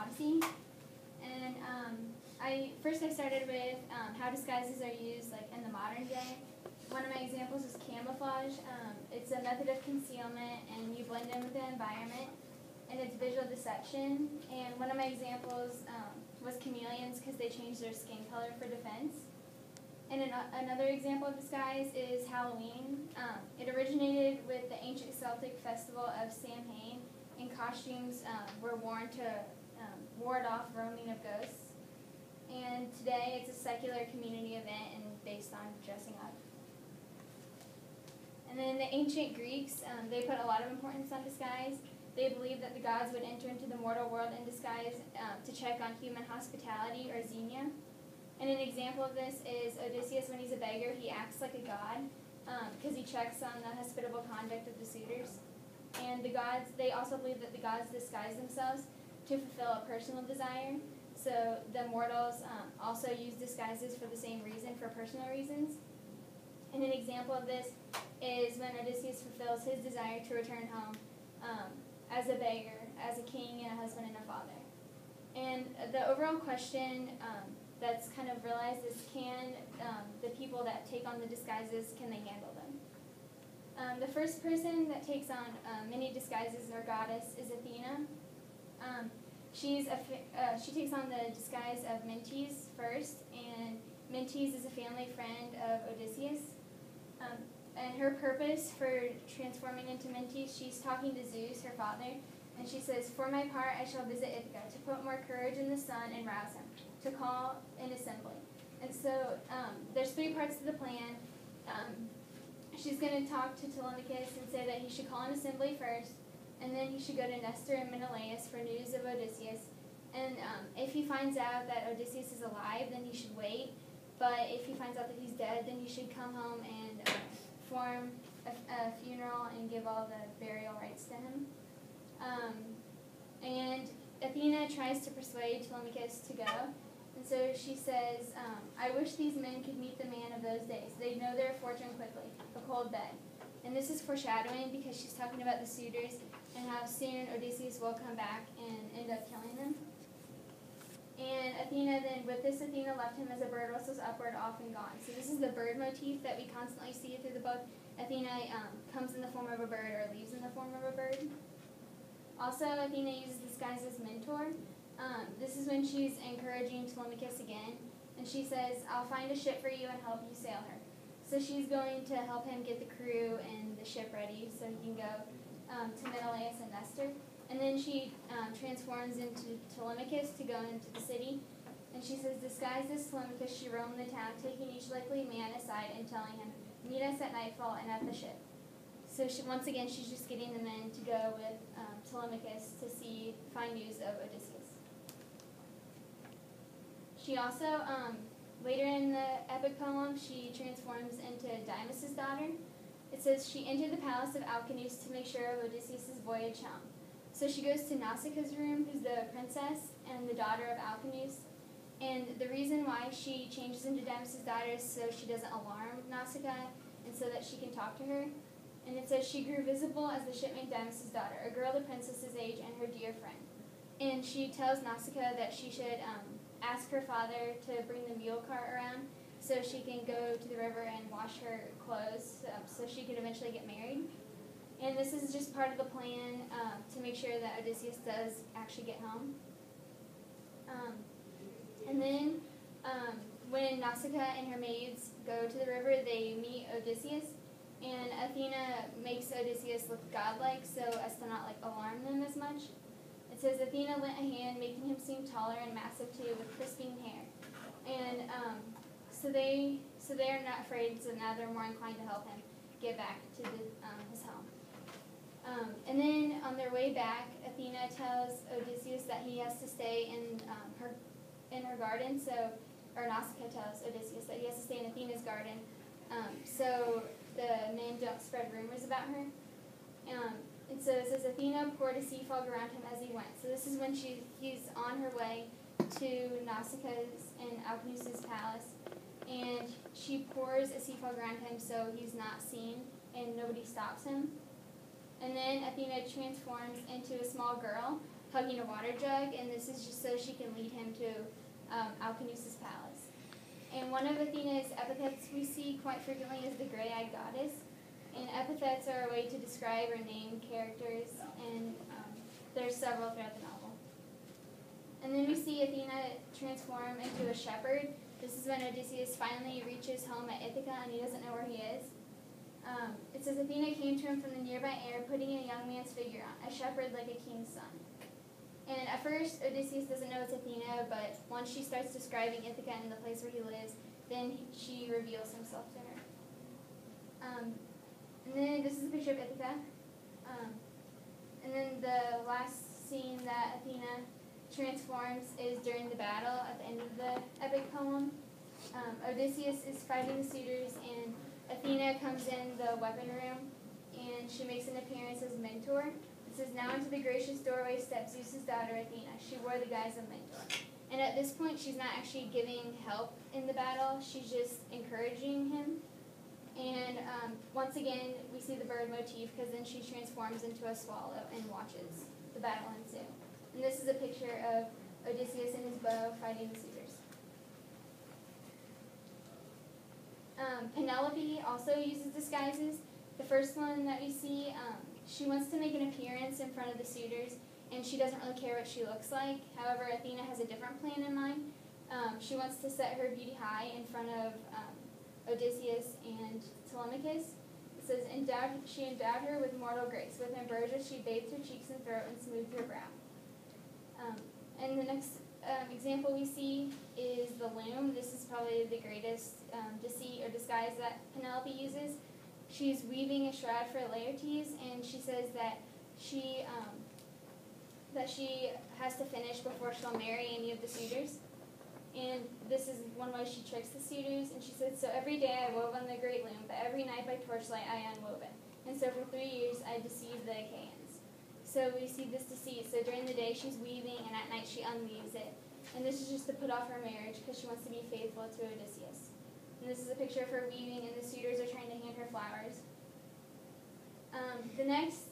Odyssey. And I started with how disguises are used like in the modern day. One of my examples is camouflage. It's a method of concealment, and you blend in with the environment, and it's visual deception. And one of my examples was chameleons, because they change their skin color for defense. And another example of disguise is Halloween. It originated with the ancient Celtic festival of Samhain, and costumes were worn to ward off roaming of ghosts. And today it's a secular community event and based on dressing up. And then the ancient Greeks, they put a lot of importance on disguise. They believed that the gods would enter into the mortal world in disguise to check on human hospitality, or xenia. And an example of this is Odysseus. When he's a beggar, he acts like a god because he checks on the hospitable conduct of the suitors. And the gods, they also believe that the gods disguise themselves to fulfill a personal desire. So the mortals also use disguises for the same reason, for personal reasons. And an example of this is when Odysseus fulfills his desire to return home as a beggar, as a king and a husband and a father. And the overall question that's kind of realized is, can the people that take on the disguises, can they handle them? The first person that takes on many disguises or goddess is Athena. She takes on the disguise of Mentes first, and Mentes is a family friend of Odysseus. And her purpose for transforming into Mentes, she's talking to Zeus, her father, and she says, "For my part, I shall visit Ithaca to put more courage in the sun and rouse him, to call an assembly." And so there's three parts to the plan. She's going to talk to Telemachus and say that he should call an assembly first, and then he should go to Nestor and Menelaus for news of Odysseus. And if he finds out that Odysseus is alive, then he should wait. But if he finds out that he's dead, then he should come home and form a funeral and give all the burial rites to him. And Athena tries to persuade Telemachus to go. And so she says, "I wish these men could meet the man of those days. They'd know their fortune quickly, a cold bed." And this is foreshadowing because she's talking about the suitors and how soon Odysseus will come back and end up killing them. And Athena then, with this, Athena left him as a bird whistles upward, off and gone. So this is the bird motif that we constantly see through the book. Athena comes in the form of a bird or leaves in the form of a bird. Also, Athena uses disguise as mentor. This is when she's encouraging Telemachus again. And she says, "I'll find a ship for you and help you sail her." So she's going to help him get the crew and the ship ready so he can go to Menelaus and Nestor. And then she transforms into Telemachus to go into the city. And she says, "Disguised as Telemachus, she roamed the town, taking each likely man aside and telling him, 'Meet us at nightfall and at the ship.'" So once again, she's just getting the men to go with Telemachus to find news of Odysseus. She also, later in the epic poem, she transforms into Dymas' daughter. It says, "She entered the palace of Alcinous to make sure of Odysseus' voyage home." So she goes to Nausicaa's room, who's the princess and the daughter of Alcinous. And the reason why she changes into Dymas' daughter is so she doesn't alarm Nausicaa and so that she can talk to her. And it says, "She grew visible as the shipmate Dymas' daughter, a girl the princess's age and her dear friend." And she tells Nausicaa that she should ask her father to bring the mule cart around so she can go to the river and wash her clothes so she could eventually get married. And this is just part of the plan to make sure that Odysseus does actually get home. And then when Nausicaa and her maids go to the river, they meet Odysseus. And Athena makes Odysseus look godlike so as to not alarm them as much. It says, "Athena lent a hand, making him seem taller and massive too, with crisping hair." And so they are not afraid, so now they're more inclined to help him get back to his home. And then on their way back, Athena tells Odysseus that he has to stay in her garden. Or Nausicaa tells Odysseus that he has to stay in Athena's garden, so the men don't spread rumors about her. And so it says, "Athena poured a sea fog around him as he went." So this is when he's on her way to Nausicaa's and Alcinous' palace, and she pours a sea fog around him so he's not seen and nobody stops him. And then Athena transforms into a small girl, hugging a water jug, and this is just so she can lead him to Alcinous' palace. And one of Athena's epithets we see quite frequently is the gray-eyed goddess. And epithets are a way to describe or name characters, and there's several throughout the novel. And then we see Athena transform into a shepherd. This is when Odysseus finally reaches home at Ithaca and he doesn't know where he is. It says Athena came to him from the nearby air, putting a young man's figure on, a shepherd like a king's son. And at first, Odysseus doesn't know it's Athena, but once she starts describing Ithaca and the place where he lives, then she reveals himself to her. And then this is a picture of Ithaca. And then the last scene that Athena transforms is during the battle at the end of the epic poem. Odysseus is fighting the suitors, and Athena comes in the weapon room, and she makes an appearance as mentor. It says, now into the gracious doorway stepped Zeus's daughter Athena. She wore the guise of mentor. And at this point, she's not actually giving help in the battle. She's just encouraging him. And once again, we see the bird motif, because then she transforms into a swallow and watches the battle ensue. And this is a picture of Odysseus and his bow fighting the suitors. Penelope also uses disguises. The first one that we see, she wants to make an appearance in front of the suitors, and she doesn't really care what she looks like. However, Athena has a different plan in mind. She wants to set her beauty high in front of Odysseus and Telemachus. It says, she endowed her with mortal grace. With ambrosia she bathed her cheeks and throat and smoothed her brow. And the next example we see is the loom. This is probably the greatest deceit or disguise that Penelope uses. She's weaving a shroud for Laertes, and she says that she has to finish before she'll marry any of the suitors. And this is one way she tricks the suitors, and she says, so every day I wove on the great loom, but every night by torchlight I unwove it. And so for 3 years I deceived the Achaeans. So we see this deceit. So during the day she's weaving, and at night she unweaves it. And this is just to put off her marriage, because she wants to be faithful to Odysseus. And this is a picture of her weaving, and the suitors are trying to hand her flowers. The next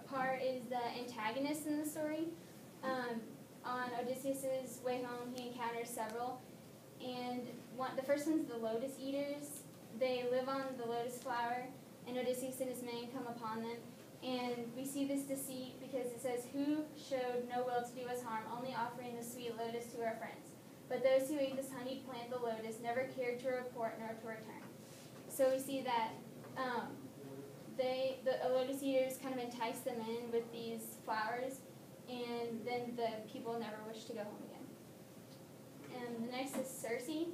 part is the antagonist in the story. On Odysseus' way home, he encounters several. And the first one's the lotus eaters. They live on the lotus flower, and Odysseus and his men come upon them. And we see this deceit because it says, who showed no will to do us harm, only offering the sweet lotus to our friends. But those who ate this honeyed plant, the lotus, never cared to report nor to return. So we see that the lotus eaters kind of entice them in with these flowers, and then the people never wish to go home again. And the next is Circe.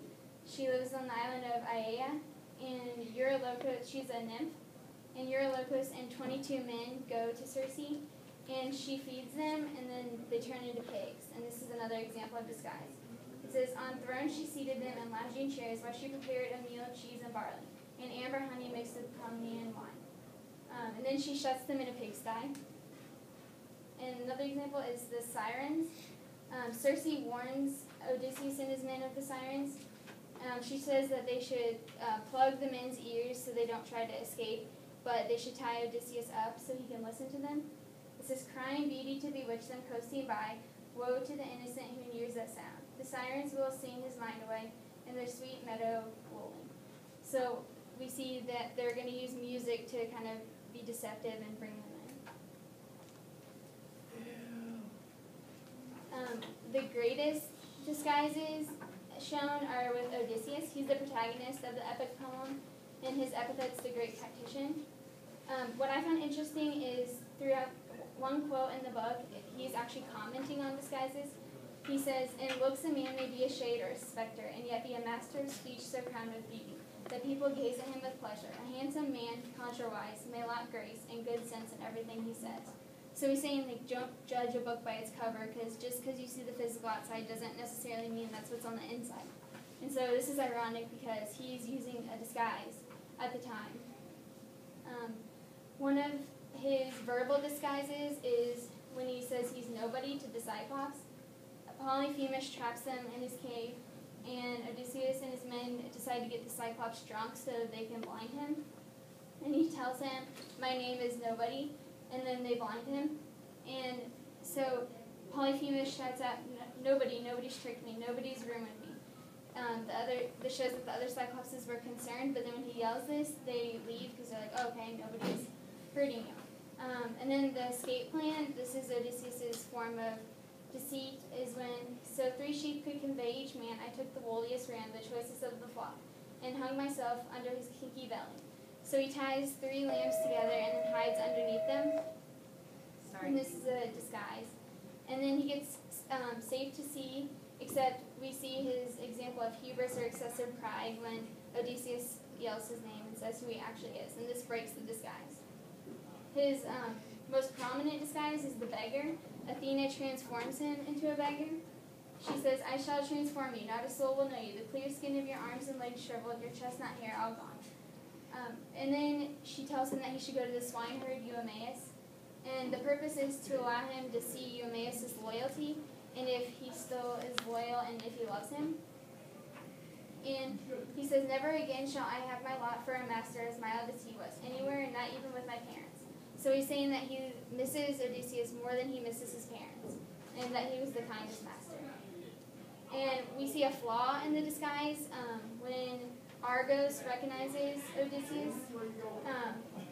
She lives on the island of Aiaia, and Eurylochus, she's a nymph, and Eurylochus and 22 men go to Circe, and she feeds them, and then they turn into pigs. And this is another example of disguise. It says, on thrones she seated them in lounging chairs while she prepared a meal of cheese and barley, and amber honey mixed with pomegranate and wine. And then she shuts them in a pigsty. And another example is the sirens. Circe warns Odysseus and his men of the sirens. She says that they should plug the men's ears so they don't try to escape, but they should tie Odysseus up so he can listen to them. It says, crying beauty to bewitch them coasting by, woe to the innocent who hears that sound. The sirens will sing his mind away in their sweet meadow lulling. So we see that they're going to use music to kind of be deceptive and bring them in. The greatest disguises shown are with Odysseus. He's the protagonist of the epic poem, and his epithet's the great tactician. What I found interesting is throughout one quote in the book, he's actually commenting on disguises. He says, in looks a man may be a shade or a spectre, and yet be a master of speech so crowned with beauty, that people gaze at him with pleasure. A handsome man, contra-wise, may lack grace and good sense in everything he says. So he's saying, like, don't judge a book by its cover, because just because you see the physical outside doesn't necessarily mean that's what's on the inside. And so this is ironic because he's using a disguise at the time. One of his verbal disguises is when he says he's nobody to the Cyclops. Polyphemus traps them in his cave, and Odysseus and his men decide to get the Cyclops drunk so they can blind him. And he tells him, my name is nobody, and then they blind him. And so Polyphemus shouts out, nobody's tricked me, nobody's ruined me. This shows that the other Cyclopses were concerned, but then when he yells this, they leave because they're like, oh, okay, nobody's hurting you. And then the escape plan, this is Odysseus' form of deceit, is when, so 3 sheep could convey each man, I took the woolliest ram, the choicest of the flock, and hung myself under his kinky belly. So he ties 3 lambs together and then hides underneath them. And this is a disguise. And then he gets safe to sea, except we see his example of hubris or excessive pride when Odysseus yells his name and says who he actually is, and this breaks the disguise. His most prominent disguise is the beggar. Athena transforms him into a beggar. She says, I shall transform you, not a soul will know you. The clear skin of your arms and legs shriveled, your chestnut hair all gone. And then she tells him that he should go to the swineherd Eumaeus. And the purpose is to allow him to see Eumaeus' loyalty, and if he still is loyal and if he loves him. And he says, never again shall I have my lot for a master as mild as he was, anywhere, not even with my parents. So he's saying that he misses Odysseus more than he misses his parents, and that he was the kindest master. And we see a flaw in the disguise when Argos recognizes Odysseus.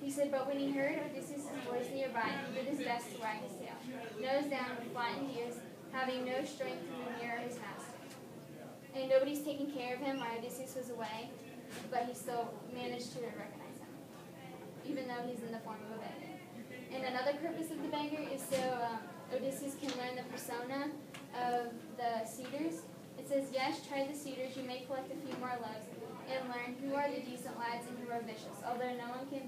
He said, but when he heard Odysseus' voice nearby, he did his best to wag his tail, nose down with flattened ears, having no strength to be nearer his master. And nobody's taking care of him while Odysseus was away, but he still managed to recognize him, even though he's in the form of a beggar. And another purpose of the beggar is so Odysseus can learn the persona of the suitors. It says, yes, try the suitors, you may collect a few more loves, and learn who are the decent lads and who are vicious, although no one can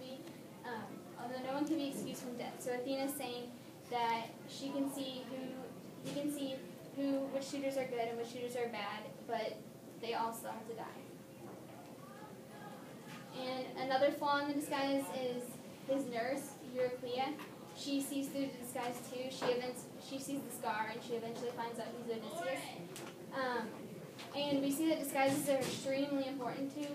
be excused from death. So Athena's saying that he can see which suitors are good and which suitors are bad, but they all still have to die. And another flaw in the disguise is his nurse, Euryclea. She sees through the disguise too. She sees the scar and she eventually finds out he's Odysseus. And we see that disguises are extremely important to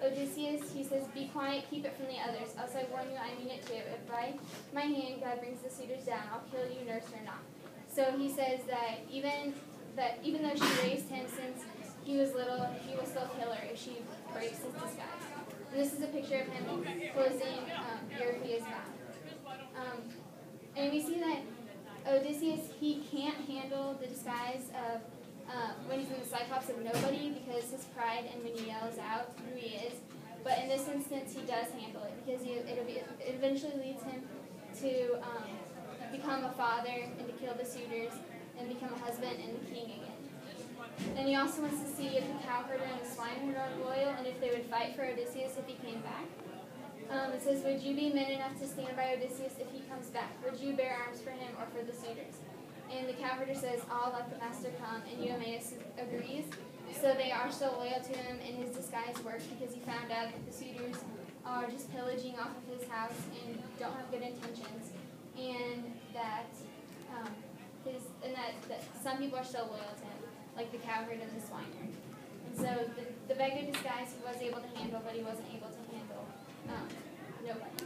Odysseus. He says, be quiet, keep it from the others, else I warn you I mean it too. If by my hand God brings the suitors down, I'll kill you, nurse or not. So he says that even though she raised him since he was little, he will still kill her if she breaks his disguise. And this is a picture of him closing Euryclea's mouth. And we see that Odysseus, he can't handle the disguise of when he's in the Cyclops of nobody because his pride and when he yells out who he is. But in this instance, he does handle it because it eventually leads him to become a father and to kill the suitors and become a husband and the king again. And he also wants to see if the cowherder and the swineherd are loyal and if they would fight for Odysseus if he came back. It says, would you be men enough to stand by Odysseus if he comes back? Would you bear arms for him or for the suitors? And the cowherder says, I'll let the master come, and Eumaeus agrees. So they are still loyal to him, and his disguise works because he found out that the suitors are just pillaging off of his house and don't have good intentions, and that that some people are still loyal to him, like the cowherd and the swineherd. And so the beggar disguise he was able to handle, but he wasn't able to handle nobody.